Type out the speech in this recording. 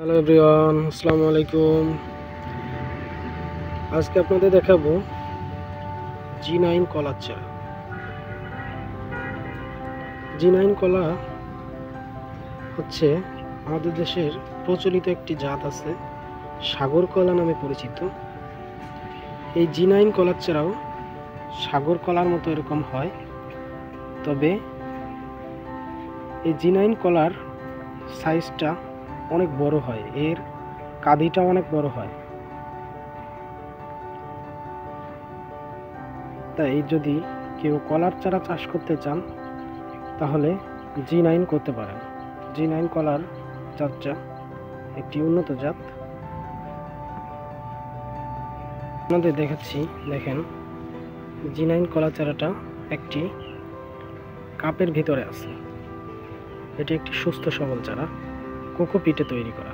Hello everyone, আসসালামু আলাইকুম। আজকে আপনাদের দেখাবো জি9 কলার চারা। জি9 কলা হচ্ছে আমাদের দেশের প্রচলিত একটি জাত আছে, সাগর কলা নামে পরিচিত। এই জি9 কলার চারাও সাগর কলার মতো এরকম হয়, তবে এই জি9 কলার সাইজটা অনেক বড় হয়, এর কাঁদিটা অনেক বড় হয়। তাই যদি কেউ কলার চারা চাষ করতে চান তাহলে জি9 করতে পারেন। জি9 কলার জাতটা একটি উন্নত জাত। আপনাদের দেখাচ্ছি, দেখেন জি9 কলা চারাটা একটি কাপের ভিতরে আছে। এটি একটি সুস্থ সবল চারা, কোকোপিটে তৈরি করা।